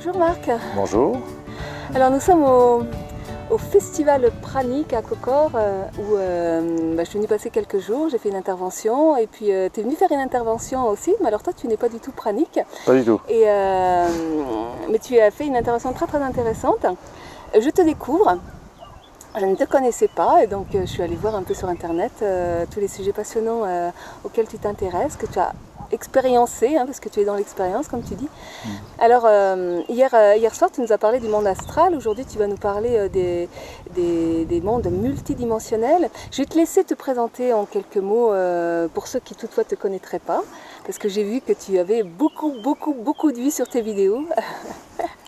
Bonjour Marc. Bonjour. Alors nous sommes au festival Pranic à Cocor où je suis venue passer quelques jours, j'ai fait une intervention et puis tu es venu faire une intervention aussi, mais alors toi tu n'es pas du tout pranique. Pas du tout. Mais tu as fait une intervention très intéressante. Je te découvre, je ne te connaissais pas et donc je suis allée voir un peu sur internet tous les sujets passionnants auxquels tu t'intéresses, que tu as expériencé, parce que tu es dans l'expérience comme tu dis. Alors hier soir tu nous as parlé du monde astral, aujourd'hui tu vas nous parler des mondes multidimensionnels. Je vais te laisser te présenter en quelques mots pour ceux qui toutefois ne te connaîtraient pas, parce que j'ai vu que tu avais beaucoup de vues sur tes vidéos.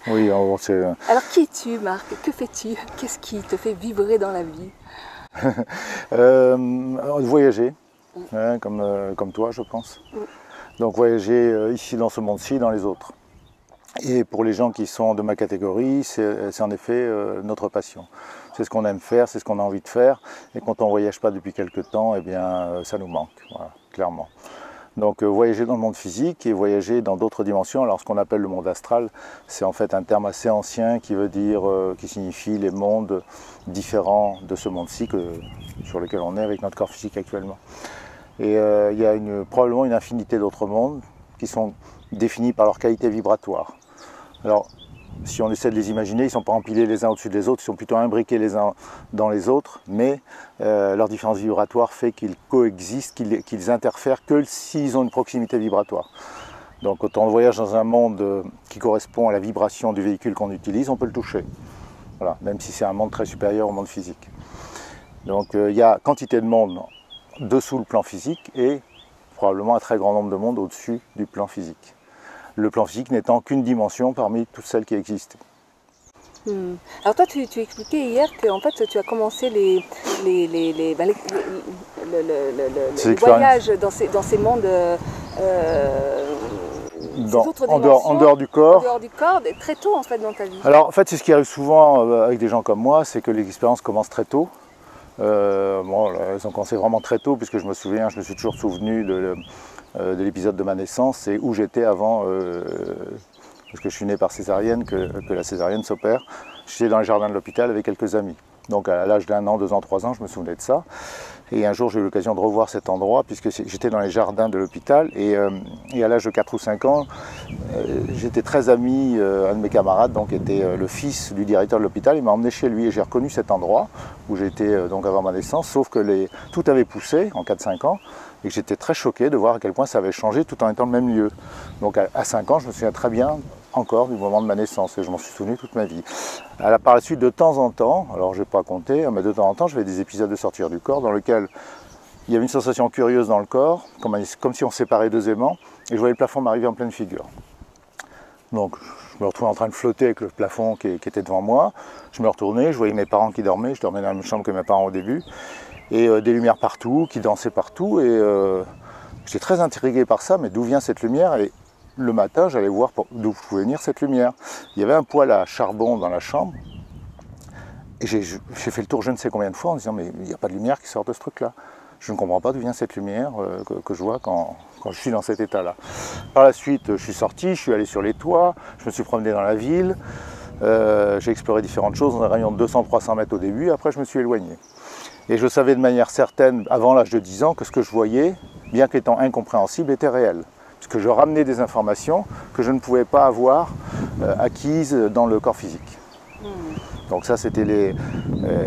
Oui, c'est... Alors qui es-tu Marc? Que fais-tu? Qu'est-ce qui te fait vibrer dans la vie? Voyager, comme toi je pense. Donc voyager ici dans ce monde-ci, dans les autres. Et pour les gens qui sont de ma catégorie, c'est en effet notre passion. C'est ce qu'on aime faire, c'est ce qu'on a envie de faire. Et quand on ne voyage pas depuis quelque temps, eh bien ça nous manque, voilà, clairement. Donc voyager dans le monde physique et voyager dans d'autres dimensions. Alors ce qu'on appelle le monde astral, c'est en fait un terme assez ancien qui veut dire, qui signifie les mondes différents de ce monde-ci sur lequel on est avec notre corps physique actuellement. Et il y a probablement une infinité d'autres mondes qui sont définis par leur qualité vibratoire. Alors si on essaie de les imaginer, ils ne sont pas empilés les uns au-dessus des autres, ils sont plutôt imbriqués les uns dans les autres, mais leur différence vibratoire fait qu'ils coexistent, qu'ils interfèrent que s'ils ont une proximité vibratoire. Donc quand on voyage dans un monde qui correspond à la vibration du véhicule qu'on utilise, on peut le toucher. Voilà, même si c'est un monde très supérieur au monde physique. Donc il y a quantité de monde dessous le plan physique et probablement un très grand nombre de mondes au-dessus du plan physique. Le plan physique n'étant qu'une dimension parmi toutes celles qui existent. Alors toi, tu expliquais hier que en fait, tu as commencé les voyages dans ces mondes en dehors du corps. En dehors du corps, très tôt en fait dans ta vie. Alors en fait, c'est ce qui arrive souvent avec des gens comme moi, c'est que l'expérience commence très tôt. Bon, elles ont commencé vraiment très tôt, puisque je me suis toujours souvenu de l'épisode de ma naissance et où j'étais avant, parce que je suis né par césarienne, que la césarienne s'opère. J'étais dans les jardins de l'hôpital avec quelques amis. Donc à l'âge d'1 an, 2 ans, 3 ans, je me souvenais de ça. Et un jour, j'ai eu l'occasion de revoir cet endroit, puisque j'étais dans les jardins de l'hôpital. Et à l'âge de 4 ou 5 ans, j'étais très ami, un de mes camarades, donc était le fils du directeur de l'hôpital. Il m'a emmené chez lui et j'ai reconnu cet endroit où j'étais donc avant ma naissance, sauf que tout avait poussé en 4-5 ans. Et j'étais très choqué de voir à quel point ça avait changé tout en étant le même lieu. Donc à 5 ans, je me souviens très bien encore du moment de ma naissance et je m'en suis souvenu toute ma vie. Par la suite, de temps en temps, alors je ne vais pas compter, mais de temps en temps, j'avais des épisodes de sortir du corps dans lesquels il y avait une sensation curieuse dans le corps, comme si on séparait deux aimants, et je voyais le plafond m'arriver en pleine figure. Donc je me retrouvais en train de flotter avec le plafond qui était devant moi, je me retournais, je voyais mes parents qui dormaient, je dormais dans la même chambre que mes parents au début, et des lumières partout, qui dansaient partout, et j'étais très intrigué par ça, mais d'où vient cette lumière? Et le matin, j'allais voir d'où pouvait venir cette lumière. Il y avait un poêle à charbon dans la chambre, et j'ai fait le tour je ne sais combien de fois en disant mais il n'y a pas de lumière qui sort de ce truc-là. Je ne comprends pas d'où vient cette lumière que je vois quand je suis dans cet état-là. Par la suite, je suis sorti, je suis allé sur les toits, je me suis promené dans la ville, j'ai exploré différentes choses dans un rayon de 200-300 mètres au début, après je me suis éloigné. Et je savais de manière certaine, avant l'âge de 10 ans, que ce que je voyais, bien qu'étant incompréhensible, était réel. Puisque je ramenais des informations que je ne pouvais pas avoir acquises dans le corps physique. Donc ça, c'était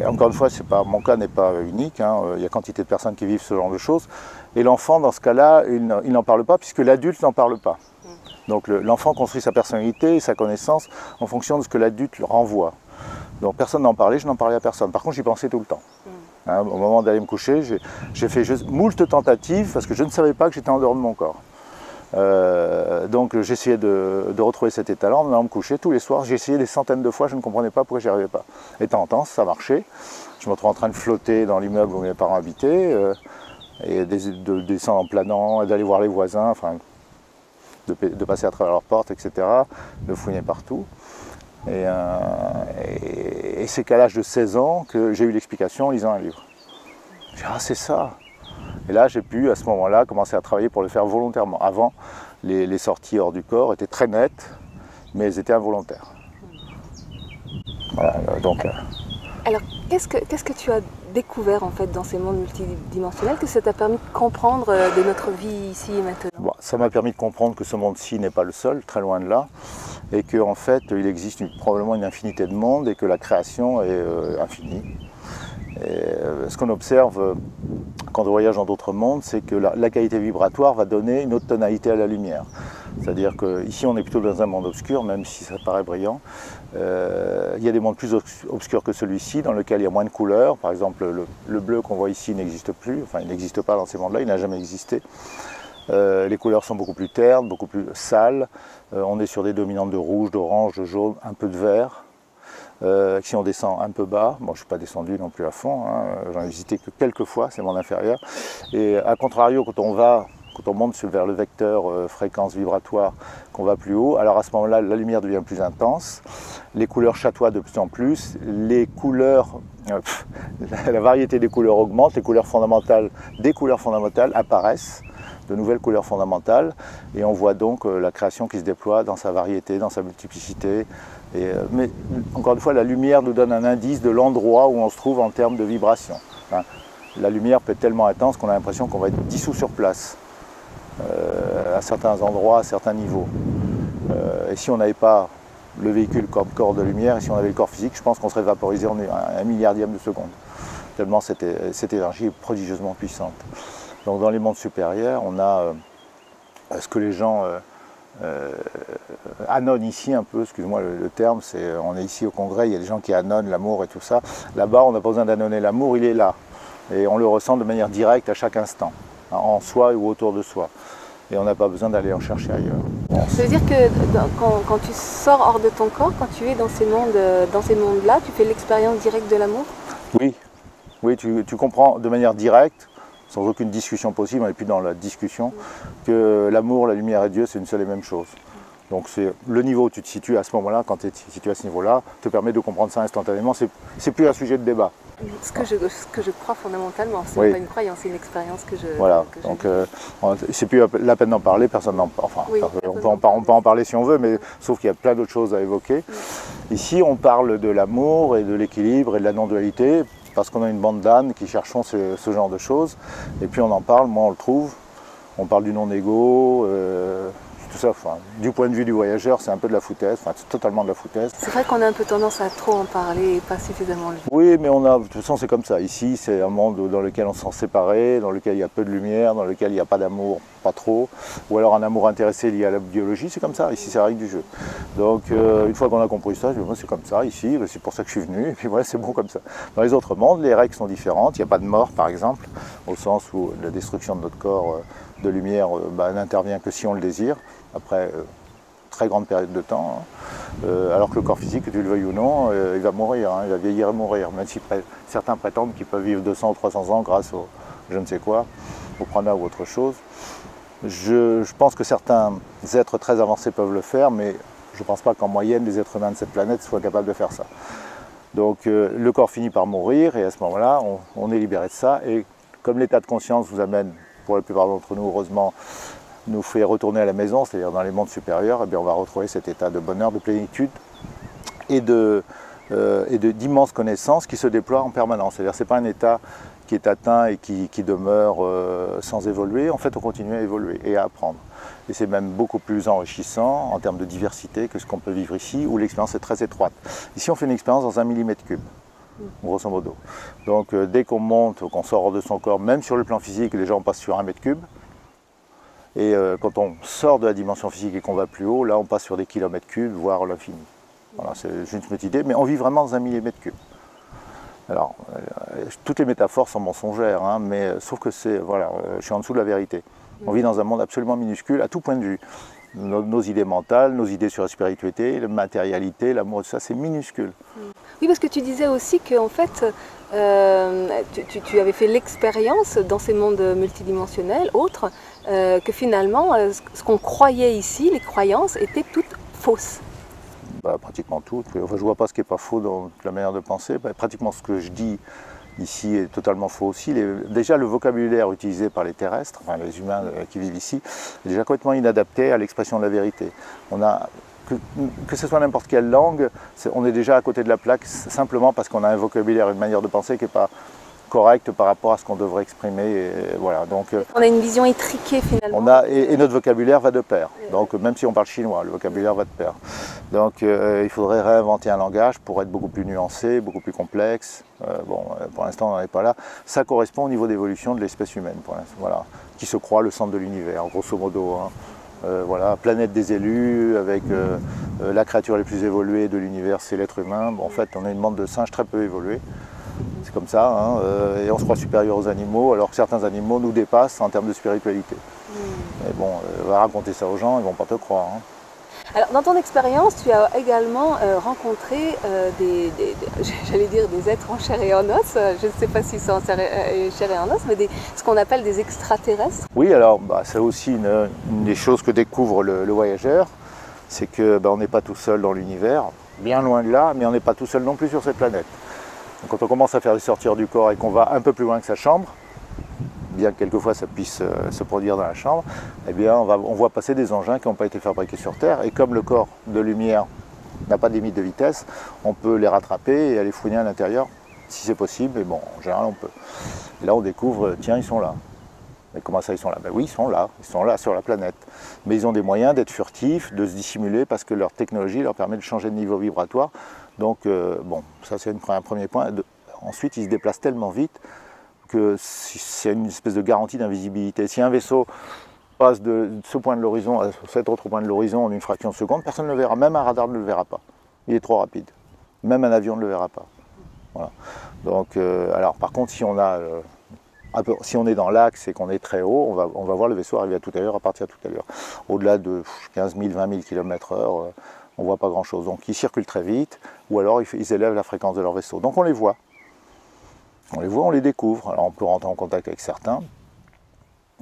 encore une fois, mon cas n'est pas unique, il y a quantité de personnes qui vivent ce genre de choses. Et l'enfant, dans ce cas-là, il n'en parle pas, puisque l'adulte n'en parle pas. Donc l'enfant construit sa personnalité et sa connaissance en fonction de ce que l'adulte renvoie. Donc personne n'en parlait, je n'en parlais à personne. Par contre, j'y pensais tout le temps. Au moment d'aller me coucher, j'ai fait moult tentatives parce que je ne savais pas que j'étais en dehors de mon corps. Donc j'essayais de retrouver cet état-là en allant me coucher tous les soirs. J'ai essayé des centaines de fois, je ne comprenais pas pourquoi j'y arrivais pas. Et de temps en temps, ça marchait. Je me retrouvais en train de flotter dans l'immeuble où mes parents habitaient, et de descendre en planant, d'aller voir les voisins, enfin, de passer à travers leurs portes, etc., de fouiner partout. Et c'est qu'à l'âge de 16 ans que j'ai eu l'explication en lisant un livre. J'ai dit, ah c'est ça. Et là j'ai pu à ce moment-là commencer à travailler pour le faire volontairement. Avant, les sorties hors du corps étaient très nettes mais elles étaient involontaires. Voilà, donc, Alors, qu'est-ce que tu as découvert en fait dans ces mondes multidimensionnels que ça t'a permis de comprendre de notre vie ici et maintenant? bon, ça m'a permis de comprendre que ce monde-ci n'est pas le seul, très loin de là, et qu'en fait il existe probablement une infinité de mondes et que la création est infinie. Et, ce qu'on observe quand on voyage dans d'autres mondes, c'est que la qualité vibratoire va donner une autre tonalité à la lumière. C'est-à-dire qu'ici on est plutôt dans un monde obscur, même si ça paraît brillant. Il y a des mondes plus obscurs que celui-ci, dans lequel il y a moins de couleurs. Par exemple, le bleu qu'on voit ici n'existe plus, enfin il n'existe pas dans ces mondes-là, il n'a jamais existé. Les couleurs sont beaucoup plus ternes, beaucoup plus sales. On est sur des dominantes de rouge, d'orange, de jaune, un peu de vert. Si on descend un peu bas, bon, je ne suis pas descendu non plus à fond, hein, j'en ai visité que quelques fois, c'est mon inférieur. Et à contrario, quand on monte vers le vecteur fréquence vibratoire, qu'on va plus haut, alors à ce moment-là, la lumière devient plus intense, les couleurs chatoient de plus en plus, les couleurs, la variété des couleurs augmente, des couleurs fondamentales apparaissent, de nouvelles couleurs fondamentales, et on voit donc la création qui se déploie dans sa variété, dans sa multiplicité. Mais encore une fois, la lumière nous donne un indice de l'endroit où on se trouve en termes de vibration. Hein, la lumière peut être tellement intense qu'on a l'impression qu'on va être dissous sur place, à certains endroits, à certains niveaux. Et si on n'avait pas le véhicule comme corps de lumière, et si on avait le corps physique, je pense qu'on serait vaporisé en un milliardième de seconde. Tellement cette énergie est prodigieusement puissante. Donc dans les mondes supérieurs, on a ce que les gens annonnent ici un peu, excuse-moi le terme, on est ici au Congrès, il y a des gens qui annonnent l'amour et tout ça. Là-bas, on n'a pas besoin d'annonner l'amour, il est là. Et on le ressent de manière directe à chaque instant, en soi ou autour de soi. Et on n'a pas besoin d'aller en chercher ailleurs. Ça veut dire que quand tu sors hors de ton corps, quand tu es dans ces mondes-là, tu fais l'expérience directe de l'amour? Oui, oui, tu comprends de manière directe, sans aucune discussion possible, on n'est plus dans la discussion, que l'amour, la lumière et Dieu, c'est une seule et même chose. Donc c'est le niveau où tu te situes à ce moment-là, quand tu es situé à ce niveau-là, te permet de comprendre ça instantanément, c'est plus un sujet de débat. Ce que je crois fondamentalement, c'est pas une croyance, c'est une expérience que je... Voilà, donc c'est plus la peine d'en parler, personne n'en parle. Enfin, oui, on peut en parler si on veut, mais sauf qu'il y a plein d'autres choses à évoquer. Ici, on parle de l'amour et de l'équilibre et de la non-dualité, parce qu'on a une bande d'ânes qui cherchons ce genre de choses. Et puis on en parle, moi on le trouve, on parle du non-égo, tout ça, enfin, du point de vue du voyageur, c'est un peu de la foutaise, enfin, c'est totalement de la foutaise. C'est vrai qu'on a un peu tendance à trop en parler et pas suffisamment le vivre. Oui, mais de toute façon c'est comme ça. Ici, c'est un monde dans lequel on se sent séparé, dans lequel il y a peu de lumière, dans lequel il n'y a pas d'amour, pas trop, ou alors un amour intéressé lié à la biologie, c'est comme ça. Ici, c'est la règle du jeu. Donc, une fois qu'on a compris ça, je dis, c'est comme ça, ici, c'est pour ça que je suis venu, et puis voilà, c'est bon comme ça. Dans les autres mondes, les règles sont différentes, il n'y a pas de mort, par exemple, au sens où la destruction de notre corps de lumière n'intervient que si on le désire, après très grande période de temps, alors que le corps physique, que tu le veuilles ou non, il va mourir, il va vieillir et mourir, même si certains prétendent qu'ils peuvent vivre 200 ou 300 ans grâce au je ne sais quoi, au prana ou autre chose. Je pense que certains êtres très avancés peuvent le faire, mais je ne pense pas qu'en moyenne les êtres humains de cette planète soient capables de faire ça. Donc le corps finit par mourir et à ce moment-là, on est libéré de ça, et comme l'état de conscience vous amène, pour la plupart d'entre nous, heureusement, nous fait retourner à la maison, c'est-à-dire dans les mondes supérieurs, eh bien on va retrouver cet état de bonheur, de plénitude et d'immenses connaissances qui se déploient en permanence. C'est-à-dire ce n'est pas un état qui est atteint et qui demeure sans évoluer. En fait, on continue à évoluer et à apprendre. Et c'est même beaucoup plus enrichissant en termes de diversité que ce qu'on peut vivre ici, où l'expérience est très étroite. Ici, on fait une expérience dans 1 millimètre cube, grosso modo. Donc dès qu'on monte, qu'on sort hors de son corps, même sur le plan physique, les gens passent sur 1 mètre cube. Et quand on sort de la dimension physique et qu'on va plus haut, là on passe sur des kilomètres cubes, voire l'infini. Voilà, c'est juste une petite idée, mais on vit vraiment dans 1 millimètre cube. Alors, toutes les métaphores sont mensongères, hein, mais sauf que voilà, je suis en dessous de la vérité. On vit dans un monde absolument minuscule, à tout point de vue. Nos idées mentales, nos idées sur la spiritualité, la matérialité, l'amour, tout ça, c'est minuscule. Oui, parce que tu disais aussi qu'en fait, tu avais fait l'expérience dans ces mondes multidimensionnels, autres, que finalement, ce qu'on croyait ici, les croyances, étaient toutes fausses. Pratiquement toutes. Enfin, je ne vois pas ce qui n'est pas faux dans la manière de penser. Pratiquement ce que je dis ici est totalement faux aussi. Déjà, le vocabulaire utilisé par les terrestres, enfin les humains qui vivent ici, est déjà complètement inadapté à l'expression de la vérité. On a que ce soit n'importe quelle langue, on est déjà à côté de la plaque simplement parce qu'on a un vocabulaire, une manière de penser qui n'est pas correcte par rapport à ce qu'on devrait exprimer. Et voilà, donc, on a une vision étriquée finalement. Et notre vocabulaire va de pair. Donc même si on parle chinois, le vocabulaire va de pair. Donc il faudrait réinventer un langage pour être beaucoup plus nuancé, beaucoup plus complexe. Pour l'instant on n'en est pas là. Ça correspond au niveau d'évolution de l'espèce humaine, pour l'instant, voilà, qui se croit le centre de l'univers, grosso modo. Voilà, planète des élus, avec la créature la plus évoluée de l'univers, c'est l'être humain. Bon, en fait, on est une bande de singes très peu évolués. C'est comme ça, hein, et on se croit supérieur aux animaux, alors que certains animaux nous dépassent en termes de spiritualité. Mais bon, on va raconter ça aux gens, ils ne vont pas te croire. Hein. Alors, dans ton expérience, tu as également rencontré j'allais dire des êtres en chair et en os. Je ne sais pas s'ils sont en chair et en os, mais ce qu'on appelle des extraterrestres. Oui, alors c'est aussi une des choses que découvre le voyageur, c'est que on n'est pas tout seul dans l'univers, bien loin de là, mais on n'est pas tout seul non plus sur cette planète. Donc, quand on commence à faire des sorties du corps et qu'on va un peu plus loin que sa chambre, bien que quelquefois ça puisse se produire dans la chambre, eh bien on voit passer des engins qui n'ont pas été fabriqués sur Terre. Et comme le corps de lumière n'a pas de limite de vitesse, on peut les rattraper et aller fouiner à l'intérieur, si c'est possible. Et bon, en général, on peut. Et là, on découvre, tiens, ils sont là. Mais comment ça, ils sont là? Ben oui, ils sont là sur la planète. Mais ils ont des moyens d'être furtifs, de se dissimuler, parce que leur technologie leur permet de changer de niveau vibratoire. Donc, ça c'est un premier point. Ensuite, ils se déplacent tellement vite que c'est une espèce de garantie d'invisibilité. Si un vaisseau passe de ce point de l'horizon à cet autre point de l'horizon en une fraction de seconde, personne ne le verra. Même un radar ne le verra pas. Il est trop rapide. Même un avion ne le verra pas. Voilà. Donc, alors par contre, si on est dans l'axe et qu'on est très haut, on va voir le vaisseau arriver à toute allure, à partir à toute allure. Au-delà de 15 000, 20 000 km/h, on ne voit pas grand-chose. Donc ils circulent très vite, ou alors ils élèvent la fréquence de leur vaisseau. Donc on les voit. On les découvre. Alors on peut rentrer en contact avec certains.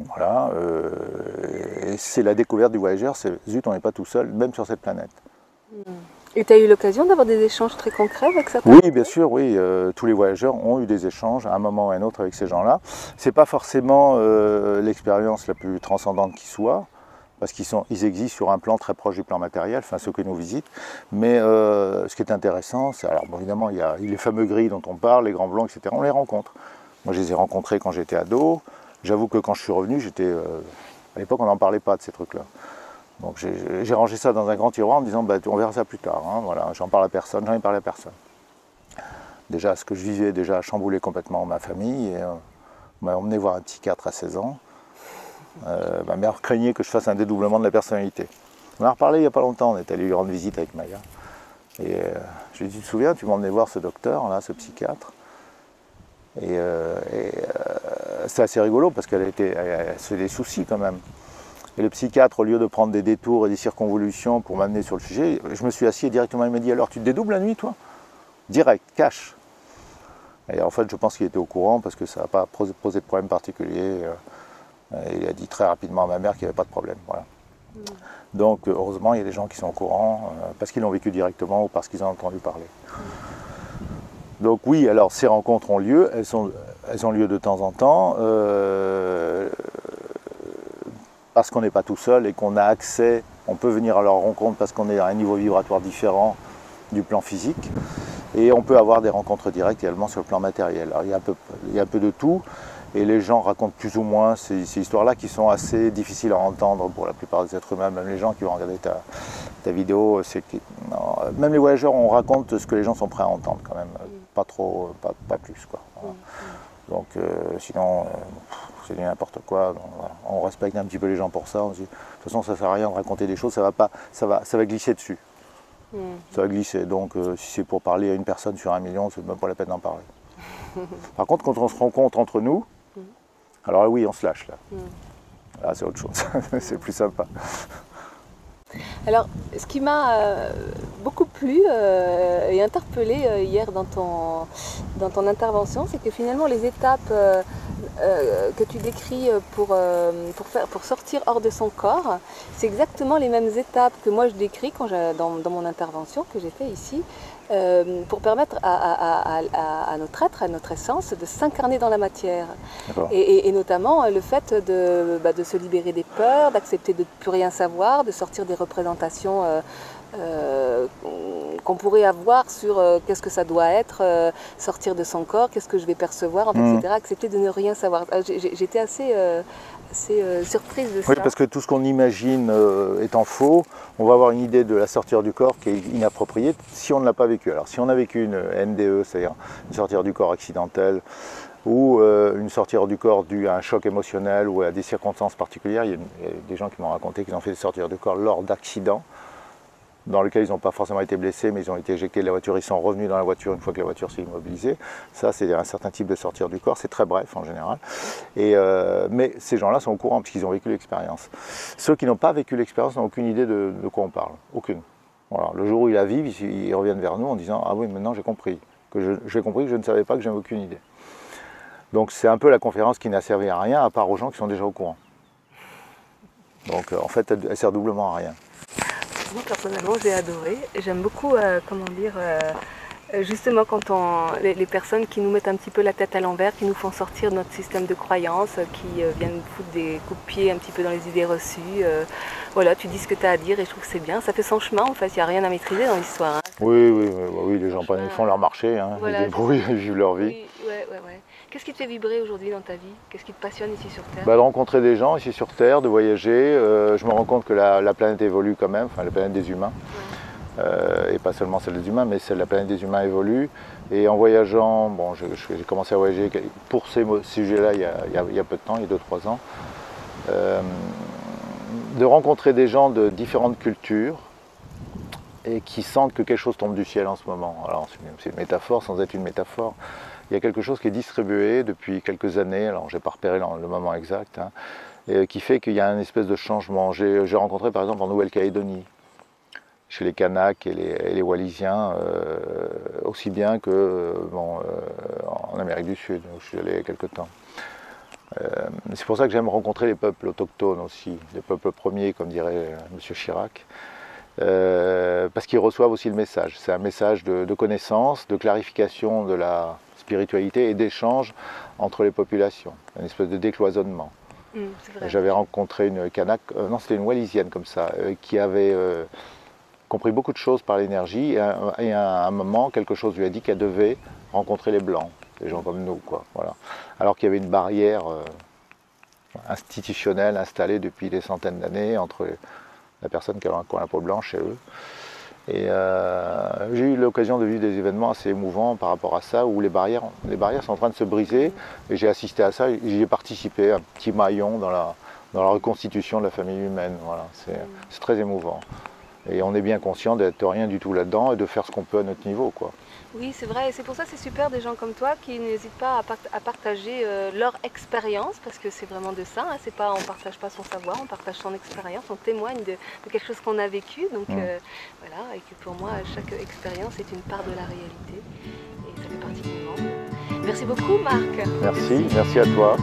Voilà. Et c'est la découverte du voyageur, c'est zut, on n'est pas tout seul, même sur cette planète. Et tu as eu l'occasion d'avoir des échanges très concrets avec certains? Oui, bien sûr, oui. Tous les voyageurs ont eu des échanges à un moment ou à un autre avec ces gens-là. Ce n'est pas forcément l'expérience la plus transcendante qui soit, parce qu'ils existent sur un plan très proche du plan matériel, enfin ceux que nous visitent. Mais ce qui est intéressant, c'est, alors bon, évidemment, il y a les fameux grilles dont on parle, les grands blancs, etc. On les rencontre. Moi, je les ai rencontrés quand j'étais ado. J'avoue que quand je suis revenu, à l'époque, on n'en parlait pas de ces trucs-là. Donc j'ai rangé ça dans un grand tiroir en me disant, on verra ça plus tard. Hein, voilà, j'en parle à personne, j'en ai parlé à personne. Déjà, ce que je vivais déjà chamboulait complètement ma famille. Et, on m'a emmené voir un psychiatre à 16 ans. Ma mère craignait que je fasse un dédoublement de la personnalité. On en a reparlé il n'y a pas longtemps, on est allé lui rendre visite avec Maya. Et je lui ai dit, tu te souviens, tu m'as emmené voir ce docteur, là, ce psychiatre. Et c'est assez rigolo parce qu'elle se fait des soucis quand même. Et le psychiatre, au lieu de prendre des détours et des circonvolutions pour m'amener sur le sujet, je me suis assis et directement il m'a dit, alors tu te dédoubles la nuit toi? Direct, cash. Et en fait je pense qu'il était au courant parce que ça n'a pas posé de problème particulier. Il a dit très rapidement à ma mère qu'il n'y avait pas de problème. Voilà. Donc heureusement il y a des gens qui sont au courant parce qu'ils l'ont vécu directement ou parce qu'ils en ont entendu parler. Donc oui, alors ces rencontres ont lieu, elles ont lieu de temps en temps, parce qu'on n'est pas tout seul et qu'on a accès, on peut venir à leur rencontre parce qu'on est à un niveau vibratoire différent du plan physique, et on peut avoir des rencontres directes également sur le plan matériel. Alors il y a un peu de tout, et les gens racontent plus ou moins ces histoires-là qui sont assez difficiles à entendre pour la plupart des êtres humains, même les gens qui vont regarder ta vidéo, même les voyageurs, on raconte ce que les gens sont prêts à entendre quand même, pas trop, pas plus quoi. Voilà. Donc sinon, c'est n'importe quoi, donc, voilà. On respecte un petit peu les gens pour ça, on se dit, de toute façon ça sert à rien de raconter des choses, ça va glisser dessus. Ça va glisser, donc si c'est pour parler à une personne sur 1 million, c'est même pas la peine d'en parler. Par contre, quand on se rencontre entre nous, alors là, oui, on se lâche là. Là, c'est autre chose, c'est plus sympa. Alors, ce qui m'a beaucoup plu et interpellé hier dans ton intervention, c'est que finalement les étapes que tu décris pour sortir hors de son corps, c'est exactement les mêmes étapes que moi je décris dans mon intervention que j'ai fait ici, pour permettre à notre être, à notre essence, de s'incarner dans la matière. Et notamment le fait de se libérer des peurs, d'accepter de ne plus rien savoir, de sortir des représentations qu'on pourrait avoir sur qu'est-ce que ça doit être, sortir de son corps, qu'est-ce que je vais percevoir, etc. Accepter de ne rien savoir. J'étais assez surprise de ça. Oui, parce que tout ce qu'on imagine étant faux, on va avoir une idée de la sortir du corps qui est inappropriée si on ne l'a pas vécu. Alors si on a vécu une NDE, c'est-à-dire une sortir du corps accidentelle, ou une sortir du corps due à un choc émotionnel ou à des circonstances particulières, il y a des gens qui m'ont raconté qu'ils ont fait des sortir du corps lors d'accidents, dans lesquels ils n'ont pas forcément été blessés, mais ils ont été éjectés de la voiture, ils sont revenus dans la voiture une fois que la voiture s'est immobilisée. Ça, c'est un certain type de sortir du corps, c'est très bref en général. Mais ces gens-là sont au courant parce qu'ils ont vécu l'expérience. Ceux qui n'ont pas vécu l'expérience n'ont aucune idée de quoi on parle, aucune. Voilà. Le jour où ils la vivent, ils reviennent vers nous en disant « Ah oui, maintenant j'ai compris, j'ai compris que je ne savais pas, que je n'avais aucune idée ». Donc c'est un peu la conférence qui n'a servi à rien, à part aux gens qui sont déjà au courant. Donc en fait, elle sert doublement à rien. Moi, personnellement, j'ai adoré. J'aime beaucoup, justement, quand les personnes qui nous mettent un petit peu la tête à l'envers, qui nous font sortir de notre système de croyances, qui viennent foutre des coups de pied un petit peu dans les idées reçues. Voilà, tu dis ce que tu as à dire et je trouve que c'est bien. Ça fait son chemin, en fait, il n'y a rien à maîtriser dans l'histoire. Hein. Oui, les gens ils font leur marché, hein, voilà, ils débrouillent, ils vivent leur vie. Oui, ouais. Qu'est-ce qui te fait vibrer aujourd'hui dans ta vie? Qu'est-ce qui te passionne ici sur Terre? De rencontrer des gens ici sur Terre, de voyager. Je me rends compte que la planète évolue quand même, enfin la planète des humains. Ouais. Et pas seulement celle des humains, mais celle de la planète des humains évolue. Et en voyageant, bon, j'ai commencé à voyager pour ces sujets-là il y a peu de temps, il y a 2-3 ans. De rencontrer des gens de différentes cultures et qui sentent que quelque chose tombe du ciel en ce moment. Alors c'est une métaphore sans être une métaphore. Il y a quelque chose qui est distribué depuis quelques années, alors je n'ai pas repéré le moment exact, hein, et qui fait qu'il y a une espèce de changement. J'ai rencontré par exemple en Nouvelle-Calédonie, chez les Kanaks et les Wallisiens, aussi bien que en Amérique du Sud, où je suis allé il y a quelques temps. C'est pour ça que j'aime rencontrer les peuples autochtones aussi, les peuples premiers, comme dirait M. Chirac. Parce qu'ils reçoivent aussi le message. C'est un message de connaissance, de clarification de la spiritualité et d'échange entre les populations, une espèce de décloisonnement. J'avais rencontré une Kanak, non c'était une Wallisienne comme ça, qui avait compris beaucoup de choses par l'énergie et à un moment quelque chose lui a dit qu'elle devait rencontrer les Blancs, les gens comme nous, quoi. Voilà. Alors qu'il y avait une barrière institutionnelle installée depuis des centaines d'années entre la personne qui a la peau blanche et eux. Et j'ai eu l'occasion de vivre des événements assez émouvants par rapport à ça, où les barrières sont en train de se briser, et j'ai assisté à ça, et j'y ai participé, un petit maillon dans la reconstitution de la famille humaine. Voilà, c'est très émouvant. Et on est bien conscient d'être rien du tout là-dedans et de faire ce qu'on peut à notre niveau, quoi. Oui, c'est vrai, et c'est pour ça que c'est super des gens comme toi qui n'hésitent pas à partager leur expérience, parce que c'est vraiment de ça, hein, c'est pas, on ne partage pas son savoir, on partage son expérience, on témoigne de quelque chose qu'on a vécu, donc voilà, et que pour moi, chaque expérience est une part de la réalité, et ça fait partie du monde. Merci beaucoup Marc. Merci à toi.